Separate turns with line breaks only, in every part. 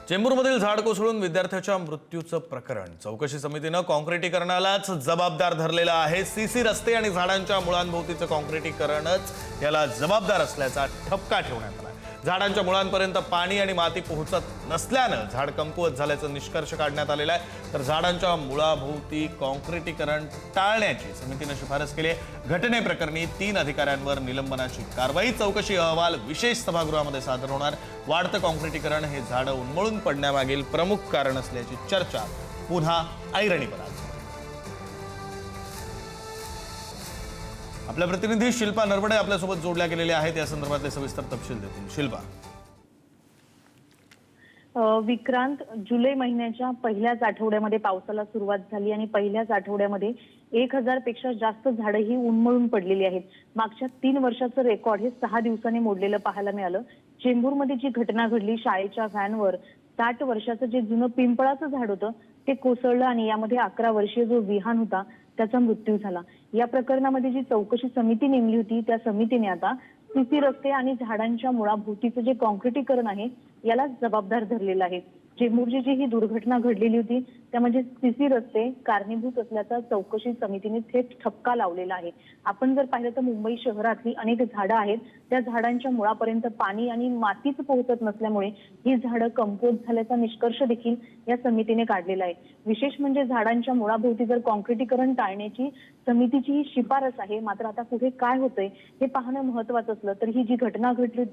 चेंबूरमधील झाड कोसळून विद्यार्थ्याच्या मृत्यूचं प्रकरण चौकशी समितीनं काँक्रिटीकरणालाच जबाबदार धरलेलं आहे। सीसी रस्ते आणि झाडांच्या मुळांभोवतीचं काँक्रिटीकरणच याला जबाबदार असल्याचा ठपका ठेवण्यात आला। झाडांच्या मुळांपर्यंत पाणी आणि माती पोहोचत नसल्यानं झाड कमकुवत झाल्याचं निष्कर्ष काढण्यात आलेला आहे। तर झाडांच्या मुळाभोवती काँक्रिटीकरण टाळण्याची समितीने शिफारस केली आहे। घटनेप्रकरणी 3 अधिकाऱ्यांवर निलंबनाची कारवाई। चौकशी अहवाल विशेष सभागृहामध्ये सादर होणार। वाढतं काँक्रिटीकरण हे झाडं उन्मळून पडण्यामागील प्रमुख कारण असल्याची चर्चा पुन्हा ऐरणीवर आली। आपल्या प्रतिनिधी शिल्पा नरवडे आपल्यासोबत जोडल्या गेलेल्या आहेत। या संदर्भातले सविस्तर तपशील देतील शिल्पा।
विक्रांत, जुलै महिन्याच्या पहिल्याच आठवड्यामध्ये पावसाला सुरुवात झाली आणि पहिल्याच आठवड्यामध्ये 1000 पेक्षा जास्त झाडं ही उन्मळून पडलेली आहेत। मागच्या 3 वर्षाचं रेकॉर्ड हे 6 दिवसांनी मोडलेलं पाहायला मिळालं। चेंबूरमध्ये जी घटना घडली, शाळेच्या व्हॅनवर 60 वर्षाचं जे जुनं पिंपळाचं झाड होतं ते कोसळलं आणि यामध्ये 11 वर्षीय जो विहान होता त्याचा मृत्यू झाला। या प्रकरणामध्ये जी चौकशी समिती नेमली होती त्या समितीने आता सीसी रस्ते आणि झाडांच्या मुळाभोवतीचं जे काँक्रिटीकरण आहे याला जबाबदार धरलेलं आहे। चेंबूरची जी ही दुर्घटना घडलेली होती त्यामध्ये सीसी रस्ते कारणीभूत असल्याचा चौकशी समितीने थेट ठपका लावलेला आहे। आपण जर पाहिलं तर मुंबई शहरातली अनेक झाडं आहेत, त्या झाडांच्या मुळापर्यंत पाणी आणि मातीच पोहोचत नसल्यामुळे ही झाडं कमकुवत झाल्याचा निष्कर्ष देखील या समितीने काढलेला आहे। विशेष म्हणजे झाडांच्या मुळाभोवती जर काँक्रिटीकरण टाळण्याची समितीची ही शिफारस आहे, मात्र आता पुढे काय होतंय हे पाहणं महत्त्वाचं असलं तर ही जी घटना घडली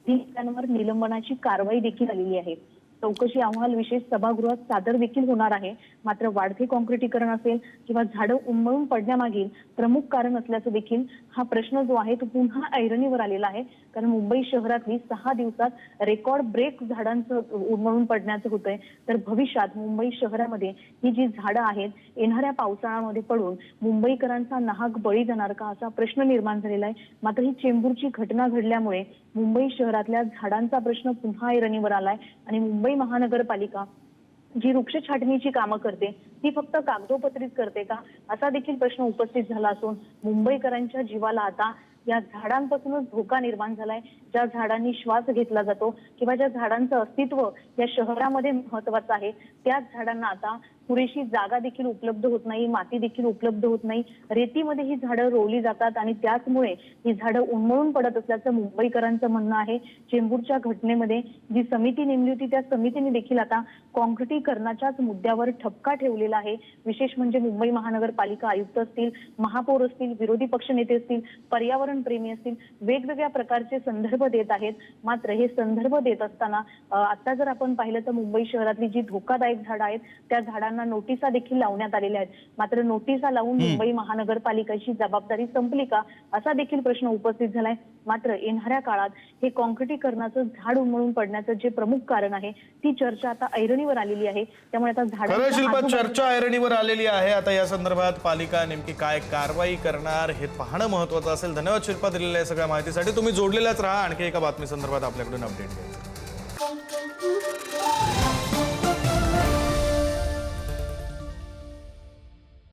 त्यांवर निलंबनाची कारवाई देखील आलेली आहे। चौकशी अहवाल विशेष सभागृहात सादर देखील होणार आहे। मात्र वाढते काँक्रिटीकरण असेल किंवा झाडं उन्मळून पडण्यामागील प्रमुख कारण असल्याचं देखील हा प्रश्न जो आहे तो पुन्हा ऐरणीवर आलेला आहे। कारण मुंबई शहरातली 6 दिवसात रेकॉर्ड ब्रेक झाडांचं उन्मळून पडण्याचं होतंय। तर भविष्यात मुंबई शहरामध्ये ही जी झाडं आहेत येणाऱ्या पावसाळ्यामध्ये पडून मुंबईकरांचा नाहक बळी जाणार का असा प्रश्न निर्माण झालेला आहे। मात्र ही चेंबूरची घटना घडल्यामुळे मुंबई शहरातल्या झाडांचा प्रश्न पुन्हा ऐरणीवर आलाय आणि मुंबई महानगरपालिका जी वृक्ष छाटणीची कामं करते ती फक्त कागदोपत्रीच करते का असा देखील प्रश्न उपस्थित झाला असून मुंबईकरांच्या जीवाला आता या झाडांपासूनच धोका निर्माण झालाय। ज्या झाडांनी श्वास घेतला जातो किंवा ज्या झाडांचं अस्तित्व या शहरामध्ये महत्त्वाचं आहे त्याच झाडांना आता पुरेशी जागा देखील उपलब्ध होत नाही, माती देखील उपलब्ध होत नाही। रेतीमध्ये ही झाडं रोवली जातात आणि त्याचमुळे ही झाडं उन्मळून पडत असल्याचं मुंबईकरांचं म्हणणं आहे। चेंबूरच्या घटनेमध्ये जी समिती नेमली होती त्या समितीने देखील आता काँक्रिटीकरणाच्याच मुद्द्यावर ठपका ठेवलेला आहे। विशेष म्हणजे मुंबई महानगरपालिका आयुक्त असतील, महापौर असतील, विरोधी पक्षनेते असतील, पर्यावरण प्रेमी असतील, वेगवेगळ्या प्रकारचे संदर्भ देत आहेत। मात्र हे संदर्भ देत असताना आता जर आपण पाहिलं तर मुंबई शहरातली जी धोकादायक झाडं आहेत त्या झाडांना नोटिसा देखील लावण्यात आलेल्या आहेत। मात्र नोटिसा लावून मुंबई महानगरपालिकेची जबाबदारी संपली का असा देखील प्रश्न उपस्थित झालाय। मात्र येणाऱ्या काळात हे काँक्रिटीकरणाचं झाड उन्मळून पडण्याचं जे प्रमुख कारण आहे ती चर्चा आता ऐरणीवर आलेली आहे। त्यामुळे आता
झाडांच्या चर्चा ऐरणीवर आलेली आहे। आता या संदर्भात पालिका नेमकी काय कारवाई करणार हे पाहणं महत्त्वाचं असेल। धन्यवाद शिल्पा दिलेल्या सगळ्या माहितीसाठी। तुम्ही जोडलेलाच राहा, आणखी एका बातमी संदर्भात आपल्याकडून अपडेट घ्यायचं।